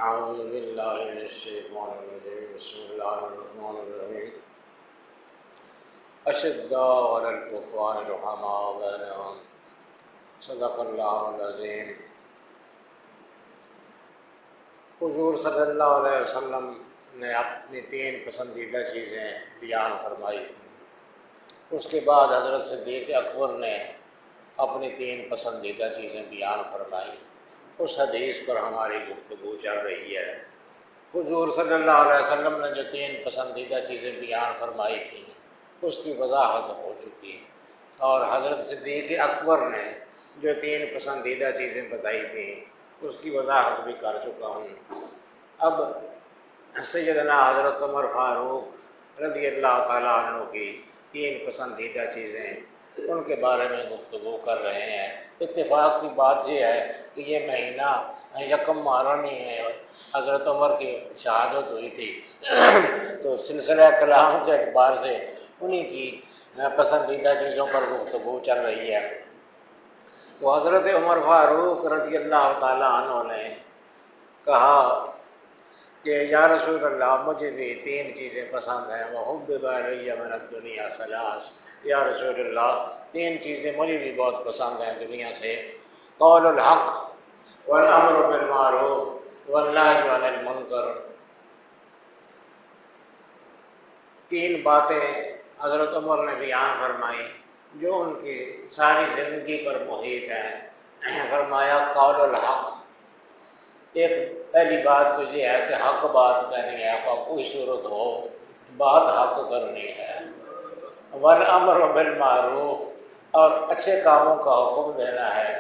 اعوذ باللہ من الشیطان الرجیم بسم اللہ الرحمن الرحیم اشداء علی الکفار رحماء بینہم صدق اللہ العظیم۔ حضور صلی اللہ علیہ وسلم نے اپنی 3 پسندیدہ چیزیں بیان فرمائی تھیں۔ اس کے بعد حضرت صدیق اکبر نے اپنی 3 پسندیدہ چیزیں بیان فرمائی۔ اس حدیث پر ہماری گفتگو چل رہی ہے۔ حضور صلی اللہ علیہ وسلم نے جو 3 پسندیدہ چیزیں بیان فرمائی تھیں اس کی وضاحت ہو چکی، اور حضرت صدیق اکبر نے جو 3 پسندیدہ چیزیں بتائی تھیں اس کی وضاحت بھی کر چکا ہوں۔ اب سیدنا حضرت عمر فاروق رضی اللہ تعالیٰ عنہ کی 3 پسندیدہ چیزیں، ان کے بارے میں گفتگو کر رہے ہیں۔ اتفاق کی بات یہ ہے کہ یہ مہینہ یکم محرم ہی ہے، حضرت عمر کی شہادت ہوئی تھی، تو سلسلہ کلام کے اعتبار سے انہی کی پسندیدہ چیزوں پر گفتگو چل رہی ہے۔ تو حضرت عمر فاروق رضی اللہ تعالیٰ عنہ نے کہا کہ یا رسول اللہ، مجھے بھی 3 چیزیں پسند ہیں، وحبب الی من الدنیا ثلاث، یا رسول اللہ 3 چیزیں مجھے بھی بہت پسند ہیں دنیا سے، قول الحق والامر بالمعروف والنہی عن المنکر۔ 3 باتیں حضرت عمر نے بیان فرمائی جو ان کی ساری زندگی پر محیط ہیں۔ فرمایا قول الحق، ایک پہلی بات تو یہ ہے کہ حق بات کرنی ہے، خواہ کوئی صورت ہو بات حق کرنی ہے۔ والامر بالمعروف، اور اچھے کاموں کا حکم دینا ہے۔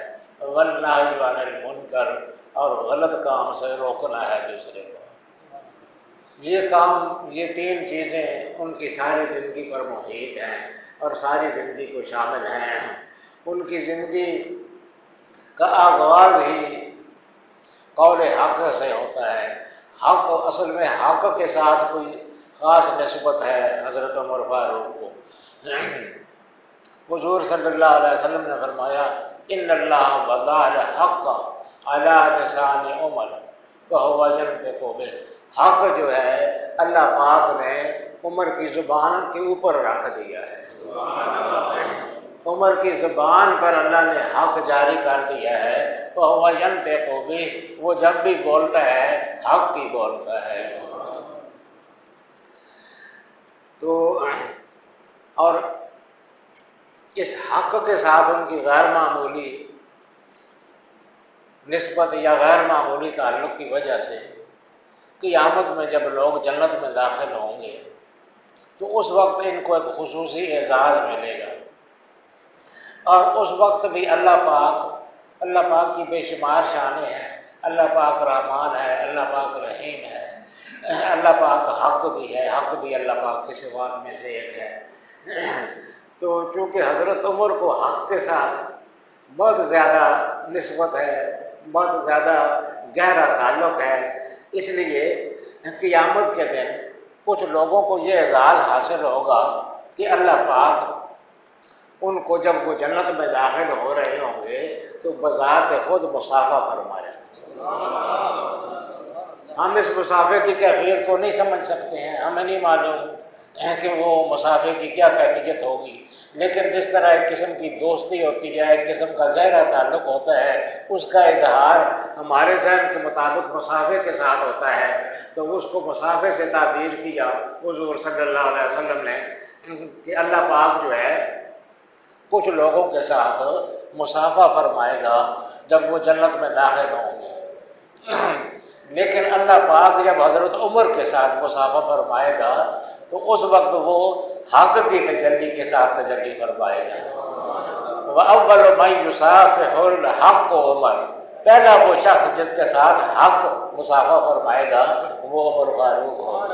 والنہی عن المنکر، اور غلط کام سے روکنا ہے دوسرے کو۔ یہ کام، یہ 3 چیزیں ان کی ساری زندگی پر محیط ہیں اور ساری زندگی کو شامل ہیں۔ ان کی زندگی کا آغاز ہی قول حق سے ہوتا ہے۔ حق، اصل میں حق کے ساتھ کوئی خاص نسبت ہے حضرت عمر فاروق کو۔ حضور صلی اللہ علیہ وسلم نے فرمایا ان اللہ وضع الحق علی لسان عمر فہو ینطق بہ۔ حق جو ہے اللہ پاک نے عمر کی زبان کے اوپر رکھ دیا ہے۔ عمر کی زبان پر اللہ نے حق جاری کر دیا ہے۔ فہو ینطق بہ، وہ جب بھی بولتا ہے حق ہی بولتا ہے۔ تو اور اس حق کے ساتھ ان کی غیر معمولی نسبت یا غیر معمولی تعلق کی وجہ سے قیامت میں جب لوگ جنت میں داخل ہوں گے تو اس وقت ان کو ایک خصوصی اعزاز ملے گا، اور اس وقت بھی اللہ پاک کی بے شمار شانیں ہیں۔ اللہ پاک رحمان ہے، اللہ پاک رحیم ہے، اللہ پاک حق بھی ہے، حق بھی اللہ پاک کے صفات میں سے ایک ہے۔ تو چونکہ حضرت عمر کو حق کے ساتھ بہت زیادہ نسبت ہے، بہت زیادہ گہرا تعلق ہے، اس لیے قیامت کے دن کچھ لوگوں کو یہ اعزاز حاصل ہوگا کہ اللہ پاک ان کو جب وہ جنت میں داخل ہو رہے ہوں گے تو بذات خود مصافحہ فرمائے۔ ہم اس مصافحے کی کیفیت کو نہیں سمجھ سکتے ہیں، ہمیں نہیں معلوم ہے کہ وہ مصافحے کی کیا کیفیت ہوگی، لیکن جس طرح ایک قسم کی دوستی ہوتی ہے، ایک قسم کا گہرا تعلق ہوتا ہے، اس کا اظہار ہمارے ذہن کے مطابق مصافحے کے ساتھ ہوتا ہے، تو اس کو مصافحے سے تعبیر کیا حضور صلی اللہ علیہ وسلم نے کہ اللہ پاک جو ہے کچھ لوگوں کے ساتھ مصافحہ فرمائے گا جب وہ جنت میں داخل ہوں گے، لیکن اللہ پاک جب حضرت عمر کے ساتھ مصافحہ فرمائے گا تو اس وقت وہ حق کی تجلی کے ساتھ تجلی فرمائے گا۔ وَأَوَّلُ مَن يُصَافِحُ الْحَقُّ عمر، پہلا وہ شخص جس کے ساتھ حق مصافحہ فرمائے گا وہ عمر فاروق ہوگا۔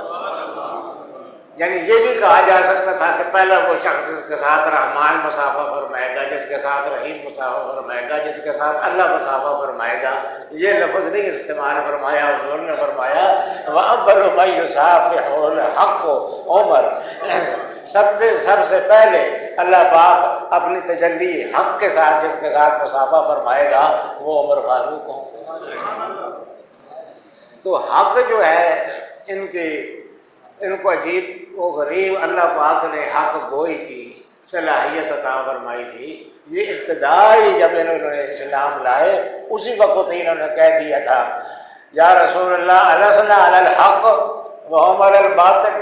یعنی یہ بھی کہا جا سکتا تھا کہ پہلا وہ شخص جس کے ساتھ رحمان مصافحہ فرمائے گا، جس کے ساتھ رحیم مصافحہ فرمائے گا، جس کے ساتھ اللہ مصافحہ فرمائے گا، یہ لفظ نہیں استعمال فرمایا۔ حضور نے فرمایا وَأَوَّلُ مَن يُصَافِحُ الْحَقُّ عمر، سب سے پہلے اللہ پاک اپنی تجلی حق کے ساتھ جس کے ساتھ مصافحہ فرمائے گا وہ عمر فاروق ہوں۔ تو حق جو ہے ان کو عجیب وہ غریب اللہ پاک نے حق گوئی کی صلاحیت عطا فرمائی تھی۔ یہ ابتدائی جب انہوں نے اسلام لائے اسی وقت ہی انہوں نے کہہ دیا تھا یا رسول اللہ السنا علی الحق وہم علی الباطل،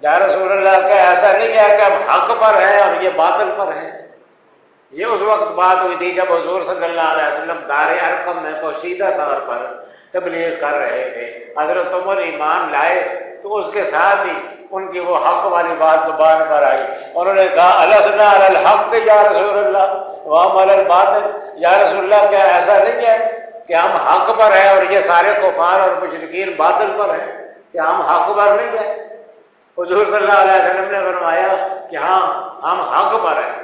یا رسول اللہ کہ ایسا نہیں ہے کہ ہم حق پر ہیں اور یہ باطل پر ہیں۔ یہ اس وقت بات ہوئی تھی جب حضور صلی اللہ علیہ وسلم دار ارقم میں پوشیدہ طور پر تبلیغ کر رہے تھے۔ حضرت عمر ایمان لائے تو اس کے ساتھ ہی ان کی وہ حق والی بات زبان پر آئی، انہوں نے کہا السنا علی الحق یا رسول اللہ وہم علی الباطل، یا رسول اللہ کیا ایسا نہیں ہے کہ ہم حق پر ہیں اور یہ سارے کفار اور مشرکین باطل پر ہیں، کہ ہم حق پر نہیں ہیں؟ حضور صلی اللہ علیہ وسلم نے فرمایا کہ ہاں ہم حق پر ہیں۔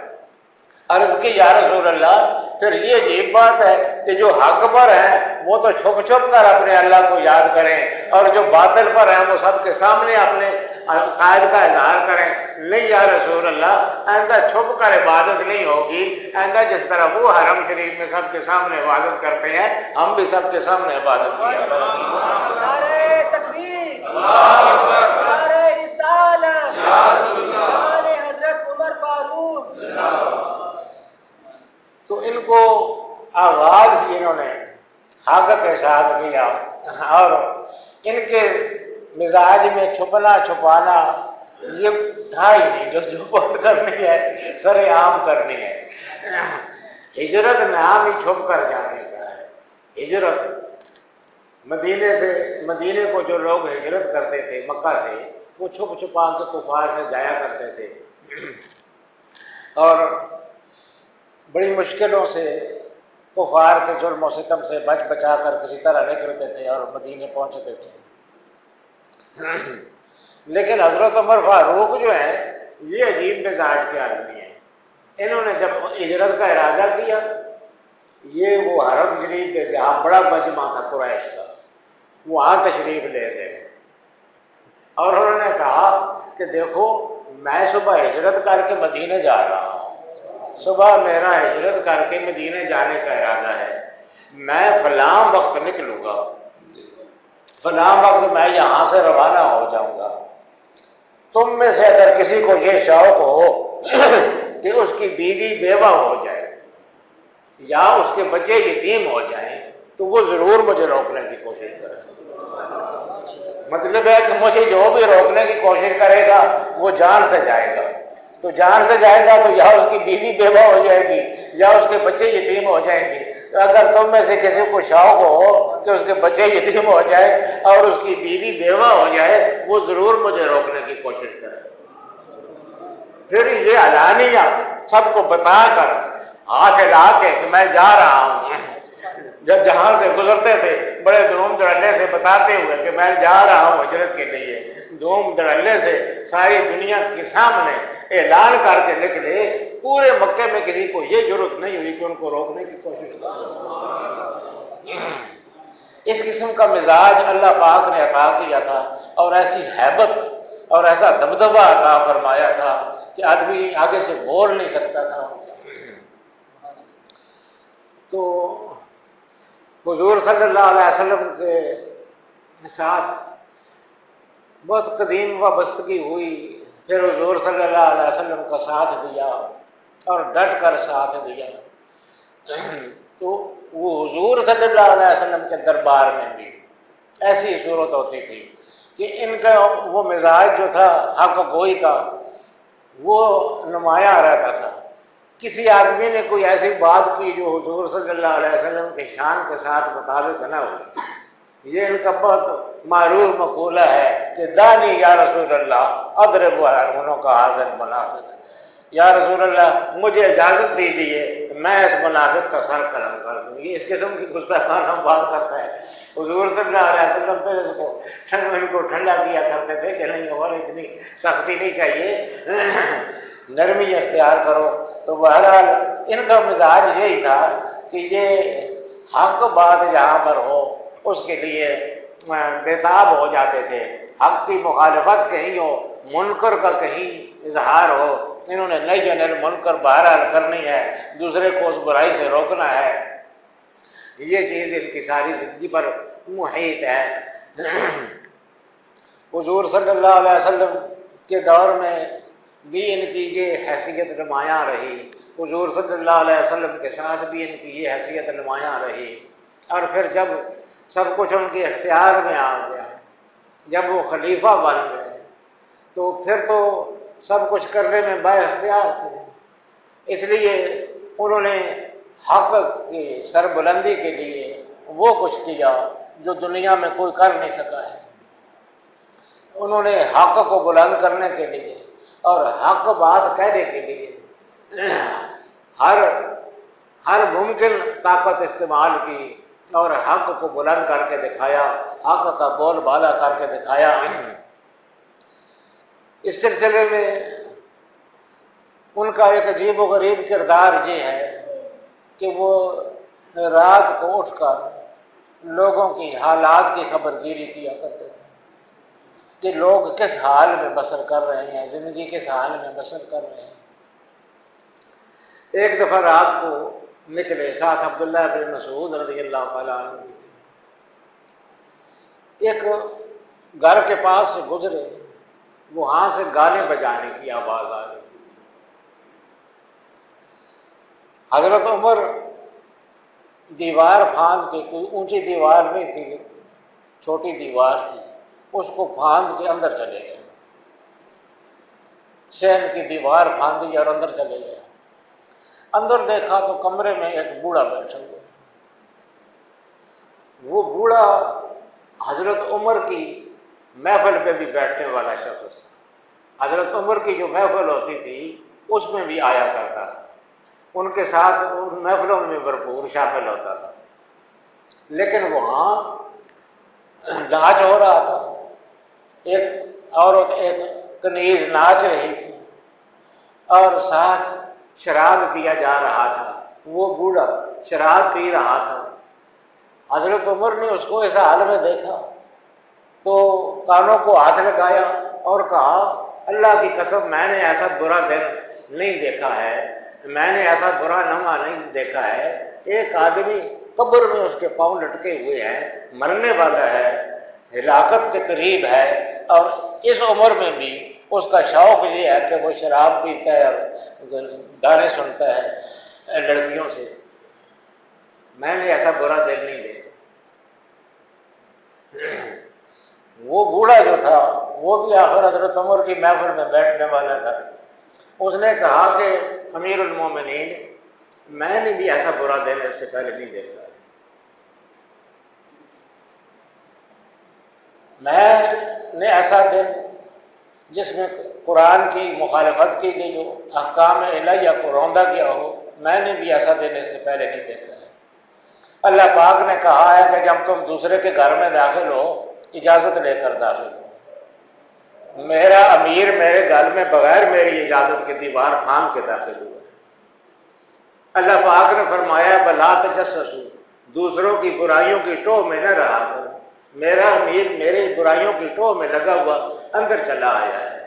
عرض کی یا رسول اللہ پھر یہ عجیب بات ہے کہ جو حق پر ہیں وہ تو چھپ چھپ کر اپنے اللہ کو یاد کریں اور جو باطل پر ہیں وہ سب کے سامنے اپنے عقائد کا اظہار کریں۔ نہیں یا رسول اللہ، آئندہ چھپ کر عبادت نہیں ہوگی، آئندہ جس طرح وہ حرم شریف میں سب کے سامنے عبادت کرتے ہیں ہم بھی سب کے سامنے عبادت کیا کریں۔ نعرہ تکبیر، نعرہ رسالت، شان حضرت عمر فاروق۔ تو ان کو آغاز انہوں نے حق کے ساتھ کیا اور ان کے مزاج میں چھپنا چھپانا یہ تھا ہی نہیں، جو بات کرنی ہے سر عام کرنی ہے۔ ہجرت نام ہی چھپ کر جانے کا ہے۔ ہجرت مدینے کو جو لوگ ہجرت کرتے تھے مکہ سے وہ چھپ چھپا کے کفار سے جایا کرتے تھے اور بڑی مشکلوں سے کفار کے ظلم و ستم سے بچ بچا کر کسی طرح نکلتے تھے اور مدینے پہنچتے تھے۔ لیکن حضرت عمر فاروق جو ہیں یہ عجیب مزاج کے آدمی ہیں۔ انہوں نے جب ہجرت کا ارادہ کیا یہ وہ حرم شریف کے جہاں بڑا مجمع تھا قریش کا وہاں تشریف لے گئے اور انہوں نے کہا کہ دیکھو میں صبح ہجرت کر کے مدینے جا رہا ہوں، صبح میرا ہجرت کر کے مدینے جانے کا ارادہ ہے، میں فلاں وقت نکلوں گا، فلاں وقت میں یہاں سے روانہ ہو جاؤں گا، تم میں سے اگر کسی کو یہ شوق ہو کہ اس کی بیوی بیوہ ہو جائے یا اس کے بچے یتیم ہو جائیں تو وہ ضرور مجھے روکنے کی کوشش کرے۔ مطلب ہے کہ مجھے جو بھی روکنے کی کوشش کرے گا وہ جان سے جائے گا، تو جان سے جائے گا تو یا اس کی بیوی بیوہ ہو جائے گی یا اس کے بچے یتیم ہو جائیں گے۔ تو اگر تم میں سے کسی کو شوق ہو کہ اس کے بچے یتیم ہو جائے اور اس کی بیوی بیوہ ہو جائے وہ ضرور مجھے روکنے کی کوشش کرے۔ پھر یہ علانیہ سب کو بتا کر ہاتھ ہلا کے کہ میں جا رہا ہوں، جب جہاں سے گزرتے تھے بڑے دھوم دھڑلے سے بتاتے ہوئے کہ میں جا رہا ہوں ہجرت کے لیے، دھوم دھڑلے سے ساری دنیا کے سامنے اعلان کر کے نکلے۔ پورے مکے میں کسی کو یہ ضرورت نہیں ہوئی کہ ان کو روکنے کی کوشش کرے۔ اس قسم کا مزاج اللہ پاک نے عطا کیا تھا اور ایسی ہیبت اور ایسا دبدبہ عطا فرمایا تھا کہ آدمی آگے سے بول نہیں سکتا تھا۔ تو حضور صلی اللہ علیہ وسلم کے ساتھ بہت قدیم وابستگی ہوئی، پھر حضور صلی اللہ علیہ وسلم کا ساتھ دیا اور ڈٹ کر ساتھ دیا۔ تو وہ حضور صلی اللہ علیہ وسلم کے دربار میں بھی ایسی صورت ہوتی تھی کہ ان کا وہ مزاج جو تھا حق گوئی کا وہ نمایاں رہتا تھا۔ کسی آدمی نے کوئی ایسی بات کی جو حضور صلی اللہ علیہ وسلم کے شان کے ساتھ مطابق نہ ہو، یہ ان کا بہت معروف مقولہ ہے کہ دانی یا رسول اللہ اضرب انہوں کا حاضر منافق، یا رسول اللہ مجھے اجازت دیجیے میں اس منافق کا سر قلم کر دوں۔ یہ اس قسم کی گستاخانہ بات کرتا ہے۔ حضور صلی اللہ علیہ وسلم پھر ان کو ٹھنڈا کیا کرتے تھے کہ نہیں اور اتنی سختی نہیں چاہیے، نرمی اختیار کرو۔ تو بہرحال ان کا مزاج یہی تھا کہ یہ حق بات جہاں پر ہو اس کے لیے بےتاب ہو جاتے تھے، حق کی مخالفت کہیں ہو، منکر کا کہیں اظہار ہو، انہوں نے نہیں المنکر بہرحال کرنی ہے، دوسرے کو اس برائی سے روکنا ہے۔ یہ چیز ان کی ساری زندگی پر محیط ہے۔ حضور صلی اللہ علیہ وسلم کے دور میں بھی ان کی یہ حیثیت نمایاں رہی، حضور صلی اللہ علیہ وسلم کے ساتھ بھی ان کی یہ حیثیت نمایاں رہی، اور پھر جب سب کچھ ان کے اختیار میں آ گیا، جب وہ خلیفہ بن گئے تو پھر تو سب کچھ کرنے میں با اختیار تھے، اس لیے انہوں نے حق کی سربلندی کے لیے وہ کچھ کیا جو دنیا میں کوئی کر نہیں سکا ہے۔ انہوں نے حق کو بلند کرنے کے لیے اور حق بات کہنے کے لیے ہر ممکن طاقت استعمال کی اور حق کو بلند کر کے دکھایا، حق کا بول بالا کر کے دکھایا۔ اس سلسلے میں ان کا ایک عجیب و غریب کردار یہ ہے کہ وہ رات کو اٹھ کر لوگوں کی حالات کی خبر گیری کیا کرتے تھے کہ لوگ کس حال میں بسر کر رہے ہیں، زندگی کس حال میں بسر کر رہے ہیں۔ ایک دفعہ رات کو نکلے، ساتھ عبداللہ بن مسعود رضی اللہ تعالیٰ عنہ، ایک گھر کے پاس سے گزرے، وہاں سے گانے بجانے کی آواز آ رہی تھی۔ حضرت عمر دیوار پھاند کے، کوئی اونچی دیوار نہیں تھی، چھوٹی دیوار تھی، اس کو پھاند کے اندر چلے گئے، شہن کی دیوار پھاندی اور اندر چلے گئے۔ اندر دیکھا تو کمرے میں ایک بوڑھا بیٹھا ہوا، وہ بوڑھا حضرت عمر کی محفل پہ بھی بیٹھنے والا شخص تھا۔ حضرت عمر کی جو محفل ہوتی تھی اس میں بھی آیا کرتا تھا، ان کے ساتھ ان محفلوں میں بھرپور شامل ہوتا تھا، لیکن وہاں ناچ ہو رہا تھا، ایک عورت ایک کنیز ناچ رہی تھی اور ساتھ شراب پیا جا رہا تھا، وہ بوڑھا شراب پی رہا تھا۔ حضرت عمر نے اس کو اس حال میں دیکھا تو کانوں کو ہاتھ لگایا اور کہا، اللہ کی قسم میں نے ایسا برا دن نہیں دیکھا ہے، میں نے ایسا برا لمحہ نہیں دیکھا ہے، ایک آدمی قبر میں اس کے پاؤں لٹکے ہوئے ہیں، مرنے والا ہے، ہلاکت کے قریب ہے، اور اس عمر میں بھی اس کا شوق یہ ہے کہ وہ شراب پیتا ہے اور گانے سنتا ہے لڑکیوں سے۔ میں نے ایسا برا دل نہیں دیکھا۔ وہ بوڑھا جو تھا وہ بھی آخر حضرت عمر کی محفل میں بیٹھنے والا تھا، اس نے کہا کہ امیر المومنین، میں نے بھی ایسا برا دن اس سے پہلے نہیں دیکھا، میں نے ایسا دن جس میں قرآن کی مخالفت کی گئی ہو، احکام الہیہ کو روندا گیا ہو، میں نے بھی ایسا دن اس سے پہلے نہیں دیکھا ہے۔ اللہ پاک نے کہا ہے کہ جب تم دوسرے کے گھر میں داخل ہو اجازت لے کر داخل ہو، میرا امیر میرے گھر میں بغیر میری اجازت کے دیوار پھاند کے داخل ہوا۔ اللہ پاک نے فرمایا بلا تجسسوا، دوسروں کی برائیوں کی ٹوہ میں نہ رہا کرو، میرا امیر میرے برائیوں کی ٹوہ میں لگا ہوا اندر چلا آیا ہے۔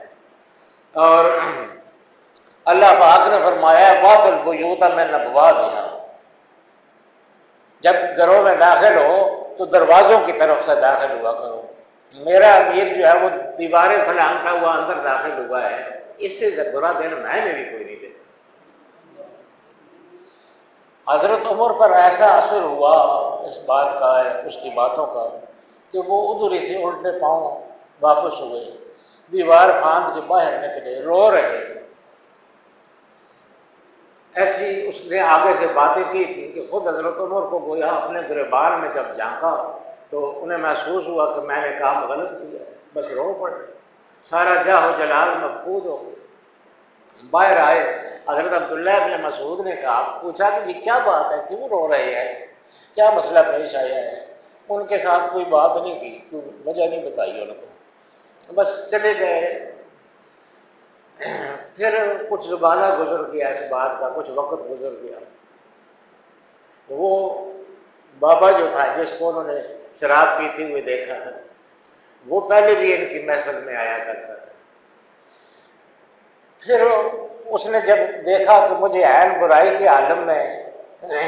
اور اللہ پاک نے فرمایا وَأْتُوا الْبُيُوتَ مِنْ أَبْوَابِهَا، جب گھروں میں داخل ہو تو دروازوں کی طرف سے داخل ہوا کرو، میرا امیر جو ہے وہ دیواریں پھلانگتا ہوا اندر داخل ہوا ہے، اس سے برا دن میں نے بھی کوئی نہیں دیکھا۔ حضرت عمر پر ایسا اثر ہوا اس بات کا، اس کی باتوں کا، کہ وہ ادھر سے الٹے پاؤں واپس ہوئے، دیوار پھاند کے باہر نکلے، رو رہے تھے۔ ایسی اس نے آگے سے باتیں کی تھی کہ خود حضرت عمر کو گویا اپنے گریبان میں جب جھانکا تو انہیں محسوس ہوا کہ میں نے کام غلط کیا ہے، بس رو پڑے، سارا جاہ و جلال مفقود ہو گیا۔ باہر آئے، حضرت عبداللہ بن مسعود نے کہا، پوچھا کہ یہ کیا بات ہے، کیوں رو رہے ہیں، کیا مسئلہ پیش آیا ہے؟ ان کے ساتھ کوئی بات نہیں کی، کوئی وجہ نہیں بتائی ان کو، بس چلے گئے۔ پھر کچھ زمانہ گزر گیا اس بات کا، کچھ وقت گزر گیا، وہ بابا جو تھا جس کو انہوں نے شراب پیتے ہوئے دیکھا تھا وہ پہلے بھی ان کی محفل میں آیا کرتا تھا۔ پھر اس نے جب دیکھا کہ مجھے عین برائی کے عالم میں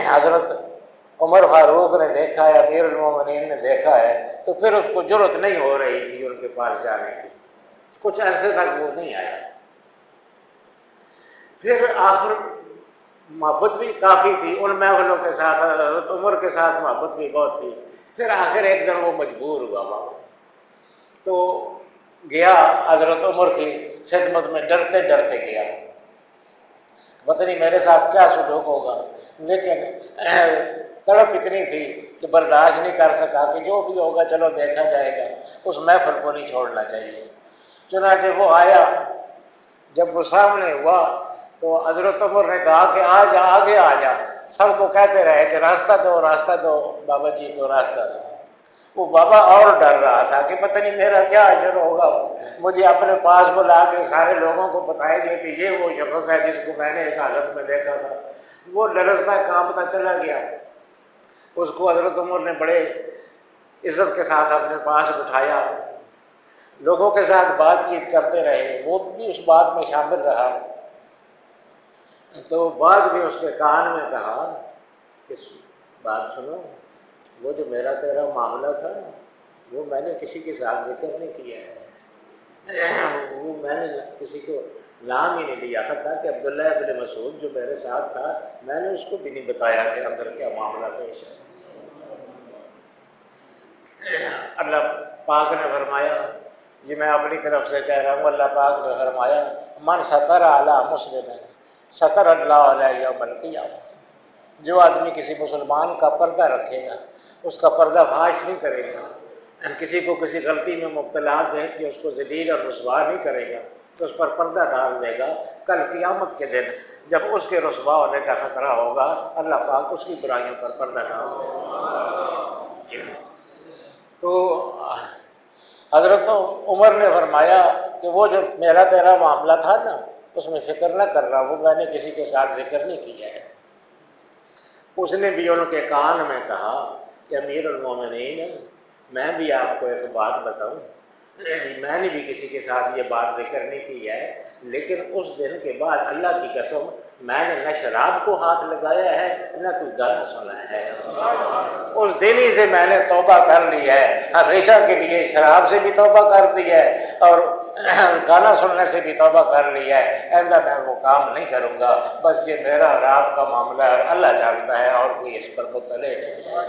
حضرت عمر فاروق نے دیکھا ہے، امیر المومنین نے دیکھا ہے، تو پھر اس کو جرأت نہیں ہو رہی تھی ان کے پاس جانے کی، کچھ عرصے تک وہ نہیں آیا۔ پھر آخر محبت بھی کافی تھی ان محفلوں کے ساتھ، حضرت عمر کے ساتھ محبت بھی بہت تھی۔ پھر آخر ایک دن وہ مجبور ہوا بابا، تو گیا حضرت عمر کی خدمت میں، ڈرتے ڈرتے گیا، پتہ نہیں میرے ساتھ کیا سلوک ہوگا، لیکن تڑپ اتنی تھی کہ برداشت نہیں کر سکا کہ جو بھی ہوگا چلو دیکھا جائے گا، اس محفل کو نہیں چھوڑنا چاہیے۔ چنانچہ وہ آیا، جب وہ سامنے ہوا تو حضرت عمر نے کہا کہ آ جا، آگے آ جا، سب کو کہتے رہے کہ راستہ دو راستہ دو، بابا جی کو راستہ دو۔ وہ بابا اور ڈر رہا تھا کہ پتہ نہیں میرا کیا اجر ہوگا، مجھے اپنے پاس بلا کے سارے لوگوں کو بتائے گے کہ یہ وہ شخص ہے جس کو میں نے اس حالت میں دیکھا تھا۔ وہ لرزتا کانپتا چلا گیا۔ اس کو حضرت عمر نے بڑے عزت کے ساتھ اپنے پاس بٹھایا، لوگوں کے ساتھ بات چیت کرتے رہے، وہ بھی اس بات میں شامل رہا۔ تو بعد میں اس کے کان میں کہا کہ بات سنو، وہ جو میرا تیرا معاملہ تھا وہ میں نے کسی کے ساتھ ذکر نہیں کیا ہے، وہ میں نے کسی کو نام ہی نہیں لیا تھا کہ عبداللہ ابن مسعود جو میرے ساتھ تھا، میں نے اس کو بھی نہیں بتایا کہ اندر کیا معاملہ پیش ہے۔ اللہ پاک نے فرمایا، یہ میں اپنی طرف سے کہہ رہا ہوں، اللہ پاک نے فرمایا من ستر علی مسلم ستر اللہ علیہ یوم القیامہ، جو آدمی کسی مسلمان کا پردہ رکھے گا، اس کا پردہ فاش نہیں کرے گا، کسی کو کسی غلطی میں مبتلا دیکھ کے اس کو ذلیل اور رسوا نہیں کرے گا، تو اس پر پردہ ڈال دے گا، کل قیامت کے دن جب اس کے رسوا ہونے کا خطرہ ہوگا، اللہ پاک اس کی برائیوں پر پردہ ڈال دے گا۔ تو حضرت عمر نے فرمایا کہ وہ جو میرا تیرا معاملہ تھا نا، اس میں فکر نہ کر رہا، وہ میں نے کسی کے ساتھ ذکر نہیں کیا ہے۔ اس نے بھی ان کے کان میں کہا کہ امیر المومنین، میں بھی آپ کو ایک بات بتاؤں، میں نے بھی کسی کے ساتھ یہ بات ذکر نہیں کی ہے، لیکن اس دن کے بعد اللہ کی قسم میں نے نہ شراب کو ہاتھ لگایا ہے نہ کوئی گانا سنا ہے۔ اس دن ہی سے میں نے توبہ کر لی ہے، ہمیشہ کے لیے شراب سے بھی توبہ کر دی ہے اور گانا سننے سے بھی توبہ کر لی ہے، آئندہ میں وہ کام نہیں کروں گا۔ بس یہ میرا اور آپ کا معاملہ ہے، اللہ جانتا ہے اور کوئی اس پر مطلع نہیں ہے۔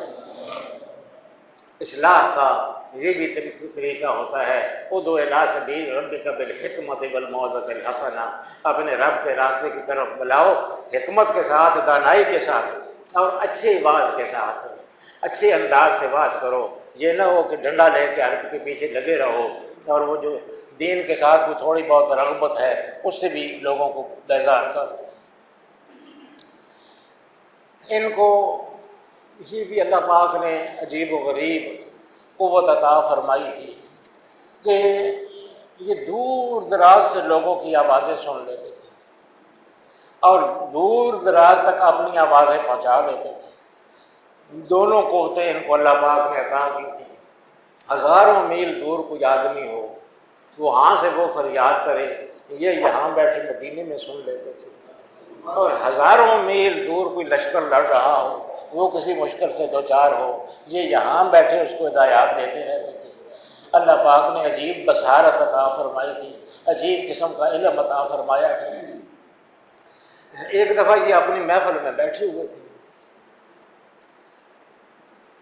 اصلاح کا یہ بھی طریقہ ہوتا ہے، ادعو الی سبیل ربک بالحکمت والموعظۃ الحسنہ، اپنے رب کے راستے کی طرف بلاؤ حکمت کے ساتھ، دانائی کے ساتھ اور اچھے واعظ کے ساتھ، اچھے انداز سے واعظ کرو۔ یہ نہ ہو کہ ڈنڈا لے کے عرب کے پیچھے لگے رہو اور وہ جو دین کے ساتھ کوئی تھوڑی بہت رغبت ہے اس سے بھی لوگوں کو بیزار کرو۔ ان کو یہ بھی اللہ پاک نے عجیب و غریب قوت عطا فرمائی تھی کہ یہ دور دراز سے لوگوں کی آوازیں سن لیتے تھے اور دور دراز تک اپنی آوازیں پہنچا دیتے تھے۔ دونوں قوتیں ان کو اللہ پاک نے عطا کی تھی۔ ہزاروں میل دور کوئی آدمی ہو، وہاں سے وہ فریاد کرے، یہ یہاں بیٹھے مدینے میں سن لیتے تھے، اور ہزاروں میل دور کوئی لشکر لڑ رہا ہو، وہ کسی مشکل سے دوچار ہو، یہ یہاں بیٹھے اس کو ہدایات دیتے رہتے تھے۔ اللہ پاک نے عجیب بصارت عطا فرمائی تھی، عجیب قسم کا علم عطا فرمایا تھا۔ ایک دفعہ یہ اپنی محفل میں بیٹھے ہوئے تھے،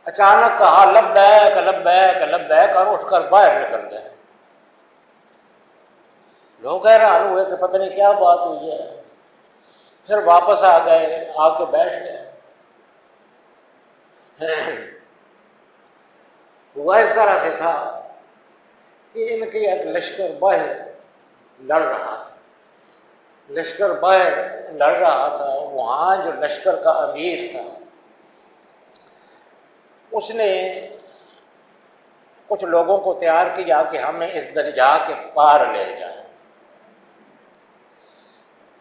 اچانک کہا لبیک لبیک لبیک اور اٹھ کر باہر نکل گئے۔ لوگ حیران ہوئے کہ پتہ نہیں کیا بات ہوئی ہے، پھر واپس آ گئے، آ کے بیٹھ گئے۔ ہوا اس طرح سے تھا کہ ان کے ایک لشکر باہر لڑ رہا تھا، لشکر باہر لڑ رہا تھا، وہاں جو لشکر کا امیر تھا اس نے کچھ لوگوں کو تیار کیا کہ ہمیں اس دریا کے پار لے جائیں۔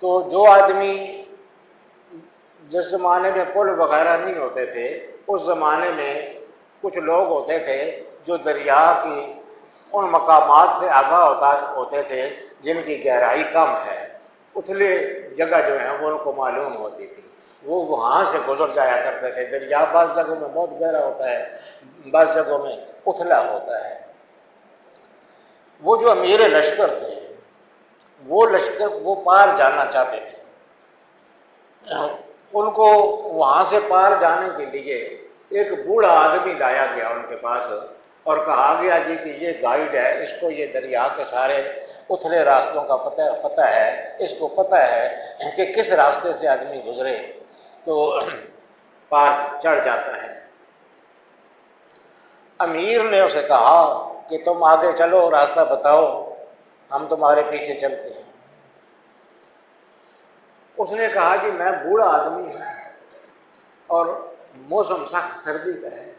تو جو آدمی، جس زمانے میں پل وغیرہ نہیں ہوتے تھے، اس زمانے میں کچھ لوگ ہوتے تھے جو دریا کی ان مقامات سے آگاہ ہوتے تھے جن کی گہرائی کم ہے، اتلے جگہ جو ہیں وہ ان کو معلوم ہوتی تھی، وہ وہاں سے گزر جایا کرتے تھے۔ دریا بعض جگہوں میں بہت گہرا ہوتا ہے، بعض جگہوں میں اتھلا ہوتا ہے۔ وہ جو امیر لشکر تھے، وہ لشکر وہ پار جانا چاہتے تھے، ان کو وہاں سے پار جانے کے لیے ایک بوڑھا آدمی لایا گیا ان کے پاس اور کہا گیا جی کہ یہ گائیڈ ہے، اس کو یہ دریا کے سارے اتھلے راستوں کا پتہ ہے، اس کو پتہ ہے کہ کس راستے سے آدمی گزرے تو پار چڑھ جاتا ہے۔ امیر نے اسے کہا کہ تم آگے چلو، راستہ بتاؤ، ہم تمہارے پیچھے چلتے ہیں۔ اس نے کہا جی میں بوڑھا آدمی ہوں اور موسم سخت سردی کا ہے،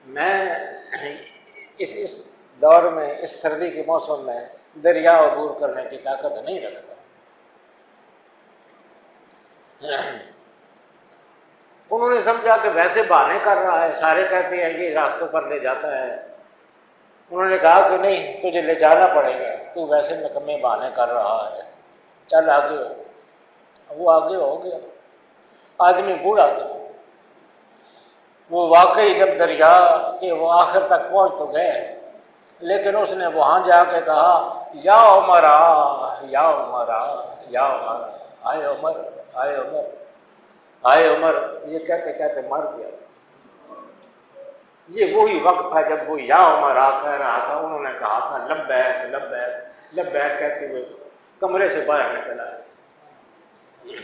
میں اس دور میں، اس سردی کے موسم میں دریا عبور کرنے کی طاقت نہیں رکھتا۔ انہوں نے سمجھا کہ ویسے بہانے کر رہا ہے، سارے کہتے ہیں یہ راستوں پر لے جاتا ہے۔ انہوں نے کہا کہ نہیں، تجھے لے جانا پڑے گا، تو ویسے نکمے بہانے کر رہا ہے، چل آگے ہو۔ وہ آگے ہو گیا۔ آدمی بوڑھا تھا، وہ واقعی جب دریا کے وہ آخر تک پہنچ تو گئے، لیکن اس نے وہاں جا کے کہا یا عمر یا عمر یا عمر، آئے عمر آئے عمر آئے عمر، یہ کہتے کہتے مر گیا۔ یہ وہی وقت تھا جب وہ یا عمر کہہ رہا تھا، انہوں نے کہا تھا لبیک لبیک لبیک کہتے ہوئے کمرے سے باہر نکل آئے تھے۔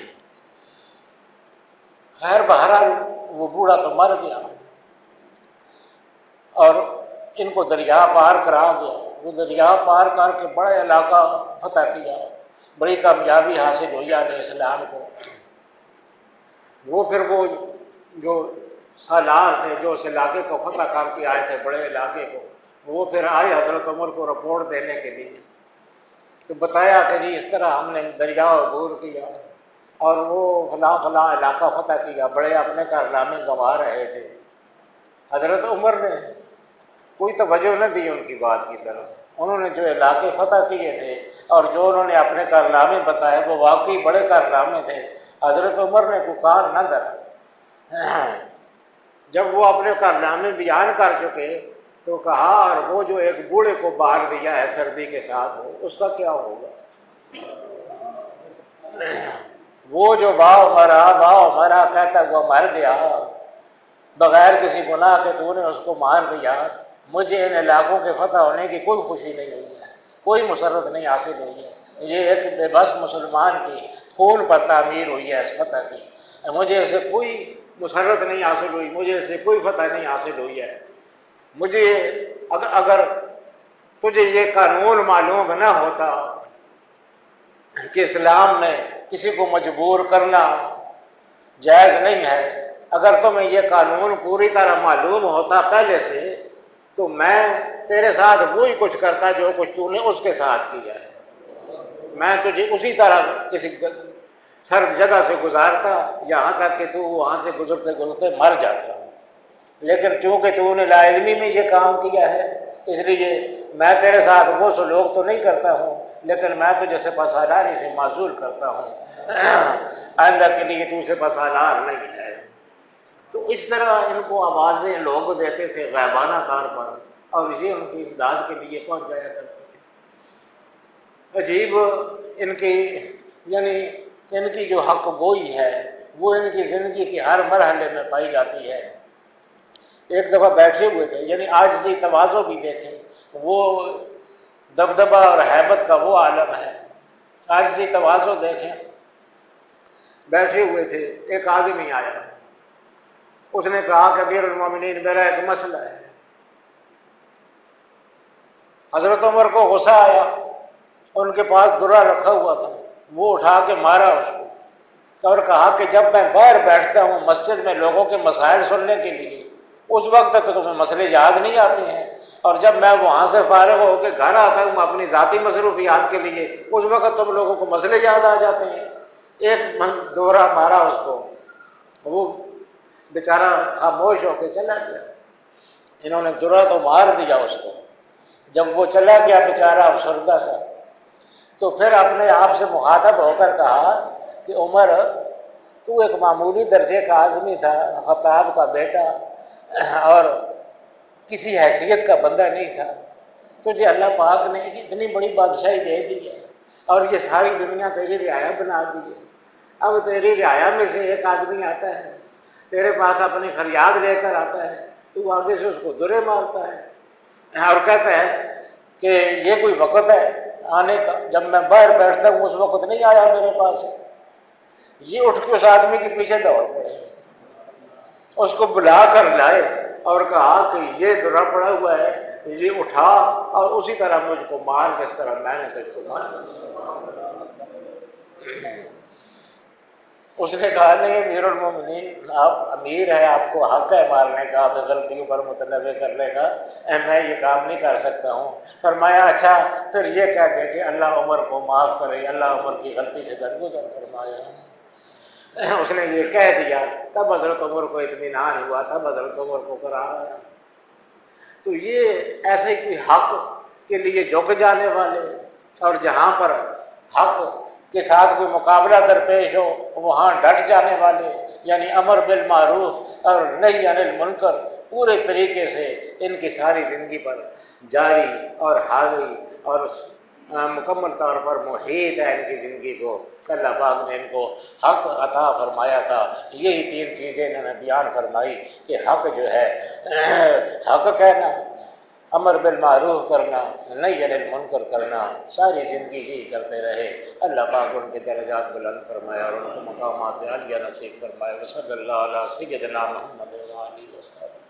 خیر بہرحال وہ بوڑھا تو مر گیا اور ان کو دریا پار کرا گیا۔ وہ دریا پار کر کے بڑا علاقہ فتح کیا، بڑی کامیابی حاصل ہوئی علیہ السلام کو۔ وہ پھر وہ جو سالار تھے جو اس علاقے کو فتح کر کے آئے تھے، بڑے علاقے کو، وہ پھر آئے حضرت عمر کو رپورٹ دینے کے لیے، تو بتایا کہ جی اس طرح ہم نے دریا عبور کیا اور وہ فلاں فلاں علاقہ فتح کیا، بڑے اپنے کارنامے گنوا رہے تھے۔ حضرت عمر نے کوئی توجہ نہ دی ان کی بات کی طرف۔ انہوں نے جو علاقے فتح کیے تھے اور جو انہوں نے اپنے کارنامے بتائے وہ واقعی بڑے کارنامے تھے۔ حضرت عمر نے کوئی کان نہ دھرا۔ جب وہ اپنے کارنامے بیان کر چکے تو کہا اور وہ جو ایک بوڑھے کو بار دیا ہے سردی کے ساتھ، اس کا کیا ہوگا؟ وہ جو باؤ مرا کہتا ہوا مر گیا بغیر کسی گناہ کے، تو نے اس کو مار دیا۔ مجھے ان علاقوں کے فتح ہونے کی کوئی خوشی نہیں ہوئی ہے، کوئی مسرت نہیں حاصل ہوئی ہے۔ یہ ایک بے بس مسلمان کی خون پر تعمیر ہوئی ہے اس فتح کی، مجھے اس سے کوئی مسرت نہیں حاصل ہوئی، مجھے اس سے کوئی فتح نہیں حاصل ہوئی ہے۔ مجھے اگر تجھے یہ قانون معلوم نہ ہوتا کہ اسلام میں کسی کو مجبور کرنا جائز نہیں ہے، اگر تمہیں یہ قانون پوری طرح معلوم ہوتا پہلے سے، تو میں تیرے ساتھ وہی کچھ کرتا جو کچھ تو نے اس کے ساتھ کیا ہے۔ میں تجھے اسی طرح کسی سرد جگہ سے گزارتا یہاں تک کہ تو وہاں سے گزرتے گزرتے مر جاتا۔ لیکن چونکہ تو نے لا علمی میں یہ کام کیا ہے، اس لیے میں تیرے ساتھ وہ سلوک تو نہیں کرتا ہوں، لیکن میں تجھے سپاسالاری سے معزول کرتا ہوں، آئندہ کے لیے تو سپاسالار نہیں ہے۔ تو اس طرح ان کو آوازیں لوگ دیتے تھے غائبانہ طور پر، اور یہ ان کی امداد کے لیے پہنچ جایا کرتے تھے۔ عجیب ان کی یعنی ان کی جو حق گوئی ہے وہ ان کی زندگی کے ہر مرحلے میں پائی جاتی ہے۔ ایک دفعہ بیٹھے ہوئے تھے، یعنی عاجزی تواضع بھی دیکھیں، وہ دبدبہ اور ہیبت کا وہ عالم ہے، عاجزی تواضع دیکھیں۔ بیٹھے ہوئے تھے، ایک آدمی آیا، اس نے کہا کہ امیر المومنین میرا ایک مسئلہ ہے۔ حضرت عمر کو غصہ آیا، ان کے پاس درہ رکھا ہوا تھا، وہ اٹھا کے مارا اس کو اور کہا کہ جب میں باہر بیٹھتا ہوں مسجد میں لوگوں کے مسائل سننے کے لیے، اس وقت تک تو تمہیں مسئلے یاد نہیں آتے ہیں، اور جب میں وہاں سے فارغ ہو کے گھر آتا ہوں اپنی ذاتی مصروفیات کے لیے، اس وقت تم لوگوں کو مسئلے یاد آ جاتے ہیں۔ ایک دورہ مارا اس کو، وہ بیچارہ خاموش ہو کے چلا گیا۔ انہوں نے درہ تو مار دیا اس کو، جب وہ چلا گیا بیچارہ افسردہ سا، تو پھر اپنے آپ سے مخاطب ہو کر کہا کہ عمر تو ایک معمولی درجے کا آدمی تھا، خطاب کا بیٹا، اور کسی حیثیت کا بندہ نہیں تھا، تجھے اللہ پاک نے اتنی بڑی بادشاہی دے دی ہے اور یہ ساری دنیا تیری رعایا بنا دی ہے۔ اب تیری رعایا میں سے ایک آدمی آتا ہے، تیرے پاس اپنی فریاد لے کر آتا ہے، تو آگے سے اس کو درے مارتا ہے اور کہتا ہے کہ یہ کوئی وقت ہے آنے کا، جب میں باہر بیٹھتا ہوں اس وقت نہیں آیا میرے پاس۔ یہ اٹھ کے اس آدمی کے پیچھے دوڑ پڑے، اس کو بلا کر لائے اور کہا کہ یہ درا پڑا ہوا ہے، یہ اٹھا اور اسی طرح مجھ کو مار جس طرح میں نے تجھ کو مارا۔ اس نے کہا نہیں امیر المومنین، آپ امیر ہیں، آپ کو حق ہے مارنے کا، اپنی غلطیوں پر متنبہ کرنے کا، میں یہ کام نہیں کر سکتا ہوں۔ فرمایا اچھا پھر یہ کہہ دے کہ اللہ عمر کو معاف کرے، اللہ عمر کی غلطی سے درگزر فرمایا۔ اس نے یہ کہہ دیا، تب حضرت عمر کو اطمینان ہوا، تب حضرت عمر کو قرار آیا۔ تو یہ ایسے کوئی حق کے لیے جھک جانے والے اور جہاں پر حق کے ساتھ کوئی مقابلہ درپیش ہو وہاں ڈٹ جانے والے، یعنی امر بالمعروف اور نہی عن المنکر پورے طریقے سے ان کی ساری زندگی پر جاری اور حاوی اور مکمل طور پر محیط ہے ان کی زندگی کو۔ اللہ پاک نے ان کو حق عطا فرمایا تھا۔ یہی تین چیزیں انہوں نے بیان فرمائی کہ حق جو ہے حق کہنا، امر بالمعروف کرنا، نہی عن المنکر کرنا، ساری زندگی یہی کرتے رہے۔ اللہ پاک ان کے درجات بلند فرمائے اور ان کو مقامات عالیہ نصیب فرمائے۔ وصلی اللہ علیہ سیدنا محمد و آلہ وصحبہ۔